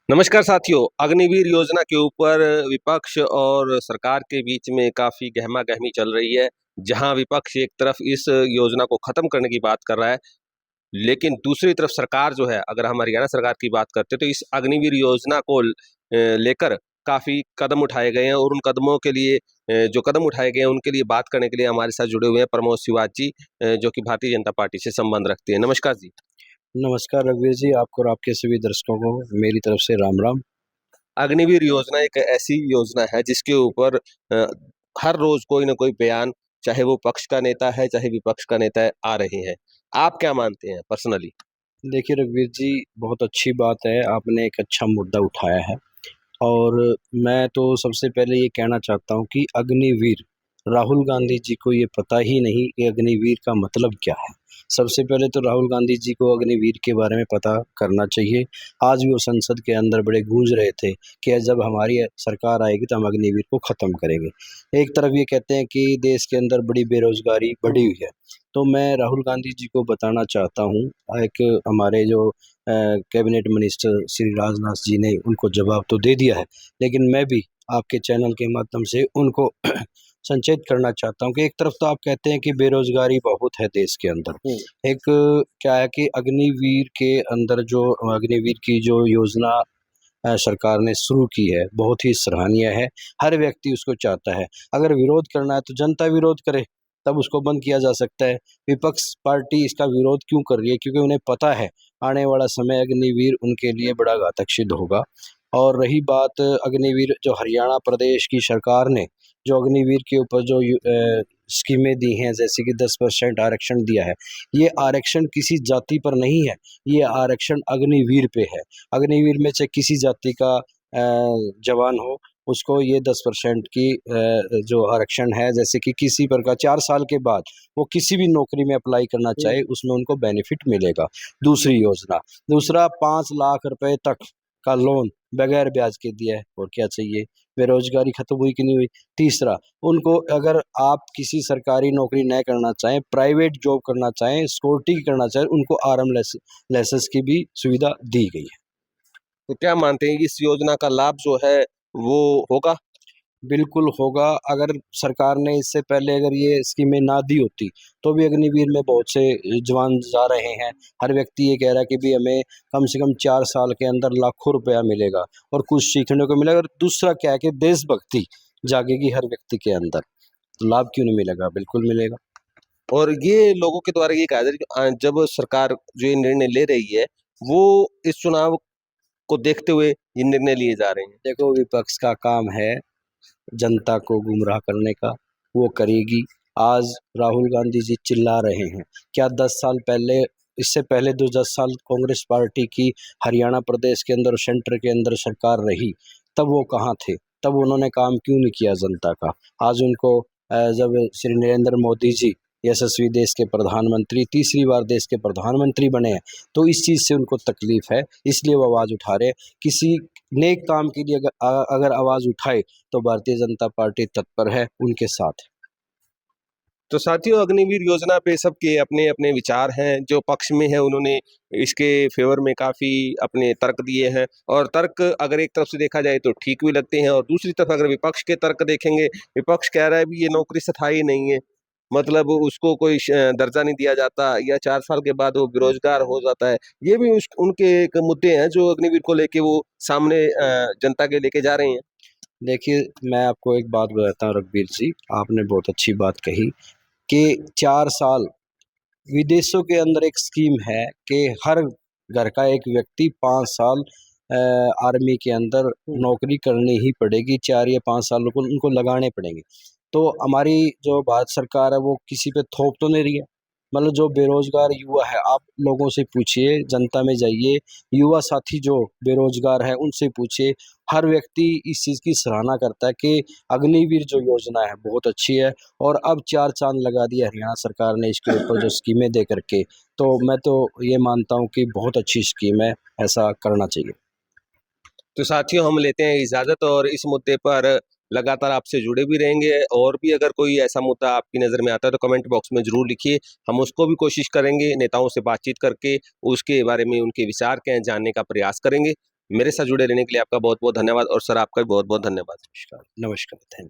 नमस्कार साथियों, अग्निवीर योजना के ऊपर विपक्ष और सरकार के बीच में काफ़ी गहमा-गहमी चल रही है। जहां विपक्ष एक तरफ इस योजना को ख़त्म करने की बात कर रहा है, लेकिन दूसरी तरफ सरकार जो है, अगर हम हरियाणा सरकार की बात करते हैं, तो इस अग्निवीर योजना को लेकर काफ़ी कदम उठाए गए हैं और उन कदमों के लिए जो कदम उठाए गए हैं, उनके लिए बात करने के लिए हमारे साथ जुड़े हुए हैं प्रमोद सिवाच जी जो कि भारतीय जनता पार्टी से संबंध रखते हैं। नमस्कार जी। नमस्कार रघुवीर जी, आपको और आपके सभी दर्शकों को मेरी तरफ से राम राम। अग्निवीर योजना एक ऐसी योजना है जिसके ऊपर अ, हर रोज कोई ना कोई बयान, चाहे वो पक्ष का नेता है चाहे विपक्ष का नेता है, आ रहे हैं। आप क्या मानते हैं पर्सनली? देखिए रघुवीर जी, बहुत अच्छी बात है, आपने एक अच्छा मुद्दा उठाया है। और मैं तो सबसे पहले ये कहना चाहता हूँ कि अग्निवीर, राहुल गांधी जी को ये पता ही नहीं कि अग्निवीर का मतलब क्या है। सबसे पहले तो राहुल गांधी जी को अग्निवीर के बारे में पता करना चाहिए। आज भी वो संसद के अंदर बड़े गूंज रहे थे कि जब हमारी सरकार आएगी तो हम अग्निवीर को ख़त्म करेंगे। एक तरफ ये कहते हैं कि देश के अंदर बड़ी बेरोज़गारी बढ़ी हुई है। तो मैं राहुल गांधी जी को बताना चाहता हूँ, एक हमारे जो कैबिनेट मिनिस्टर श्री राजनाथ जी ने उनको जवाब तो दे दिया है, लेकिन मैं भी आपके चैनल के माध्यम से उनको संचेत करना चाहता हूँ कि एक तरफ तो आप कहते हैं कि बेरोज़गारी बहुत है देश के अंदर। एक क्या है कि अग्निवीर के अंदर जो अग्निवीर की जो योजना सरकार ने शुरू की है, बहुत ही सराहनीय है। हर व्यक्ति उसको चाहता है। अगर विरोध करना है तो जनता विरोध करे, तब उसको बंद किया जा सकता है। विपक्ष पार्टी इसका विरोध क्यों कर रही है? क्योंकि उन्हें पता है आने वाला समय अग्निवीर उनके लिए बड़ा घातक सिद्ध होगा। और रही बात अग्निवीर, जो हरियाणा प्रदेश की सरकार ने जो अग्निवीर के ऊपर जो स्कीमें दी हैं, जैसे कि 10% आरक्षण दिया है, ये आरक्षण किसी जाति पर नहीं है, ये आरक्षण अग्निवीर पे है। अग्निवीर में चाहे किसी जाति का जवान हो, उसको ये 10% की जो आरक्षण है, जैसे कि किसी प्रकार 4 साल के बाद वो किसी भी नौकरी में अप्लाई करना चाहे, उसमें उनको बेनिफिट मिलेगा। दूसरी योजना, दूसरा 5 लाख रुपए तक का लोन बगैर ब्याज के दिया है, और क्या चाहिए? बेरोज़गारी खत्म हुई कि नहीं हुई? तीसरा, उनको अगर आप किसी सरकारी नौकरी न करना चाहें, प्राइवेट जॉब करना चाहें, सिक्योरिटी करना चाहें, उनको आर्म लाइसेंस की भी सुविधा दी गई है। तो क्या मानते हैं कि इस योजना का लाभ जो है वो होगा? बिल्कुल होगा। अगर सरकार ने इससे पहले अगर ये स्कीमें ना दी होती, तो भी अग्निवीर में बहुत से जवान जा रहे हैं। हर व्यक्ति ये कह रहा है कि भई हमें कम से कम 4 साल के अंदर लाखों रुपया मिलेगा और कुछ सीखने को मिलेगा। और दूसरा क्या है कि देशभक्ति जागेगी हर व्यक्ति के अंदर। तो लाभ क्यों नहीं मिलेगा? बिल्कुल मिलेगा। और ये लोगों के द्वारा ये कहा जा रहा है कि जब सरकार जो ये निर्णय ले रही है, वो इस चुनाव को देखते हुए ये निर्णय लिए जा रहे हैं। देखो, विपक्ष का काम है जनता को गुमराह करने का, वो करेगी। आज राहुल गांधी जी चिल्ला रहे हैं, क्या 10 साल पहले, इससे पहले जो 10 साल कांग्रेस पार्टी की हरियाणा प्रदेश के अंदर, सेंटर के अंदर सरकार रही, तब वो कहाँ थे? तब उन्होंने काम क्यों नहीं किया जनता का? आज उनको जब श्री नरेंद्र मोदी जी यशस्वी देश के प्रधानमंत्री, तीसरी बार देश के प्रधानमंत्री बने हैं, तो इस चीज़ से उनको तकलीफ़ है, इसलिए वो आवाज़ उठा रहे हैं। किसी नेक काम के लिए अगर आवाज़ उठाए, तो भारतीय जनता पार्टी तत्पर है, उनके साथ है। तो साथियों, अग्निवीर योजना पे सबके अपने-अपने विचार हैं। जो पक्ष में है उन्होंने इसके फ़ेवर में काफ़ी अपने तर्क दिए हैं और तर्क अगर एक तरफ से देखा जाए तो ठीक भी लगते हैं और दूसरी तरफ अगर विपक्ष के तर्क देखेंगे, विपक्ष कह रहा है भी ये नौकरी स्थायी नहीं है। मतलब उसको कोई दर्जा नहीं दिया जाता या 4 साल के बाद वो बेरोज़गार हो जाता है। ये भी उस उनके एक मुद्दे हैं जो अग्निवीर को लेके वो सामने जनता के लेके जा रहे हैं। देखिए, मैं आपको एक बात बताता हूँ रघुवीर जी, आपने बहुत अच्छी बात कही कि 4 साल, विदेशों के अंदर एक स्कीम है कि हर घर का एक व्यक्ति 5 साल आर्मी के अंदर नौकरी करनी ही पड़ेगी, 4 या 5 साल को उनको लगाने पड़ेंगे। तो हमारी जो भारत सरकार है, वो किसी पे थोप तो नहीं रही है। मतलब जो बेरोज़गार युवा है, आप लोगों से पूछिए, जनता में जाइए, युवा साथी जो बेरोज़गार हैं, उनसे पूछिए, हर व्यक्ति इस चीज़ की सराहना करता है कि अग्निवीर जो योजना है, बहुत अच्छी है। और अब 4 चाँद लगा दिए हरियाणा सरकार ने इसके ऊपर जो स्कीमें दे करके, तो मैं तो ये मानता हूँ कि बहुत अच्छी स्कीम है, ऐसा करना चाहिए। तो साथियों, हम लेते हैं इजाज़त और इस मुद्दे पर लगातार आपसे जुड़े भी रहेंगे और भी अगर कोई ऐसा मुद्दा आपकी नज़र में आता है तो कमेंट बॉक्स में ज़रूर लिखिए। हम उसको भी कोशिश करेंगे नेताओं से बातचीत करके उसके बारे में उनके विचार क्या हैं जानने का प्रयास करेंगे। मेरे साथ जुड़े रहने के लिए आपका बहुत बहुत धन्यवाद और सर आपका भी बहुत बहुत धन्यवाद। नमस्कार, नमस्कार, थैंक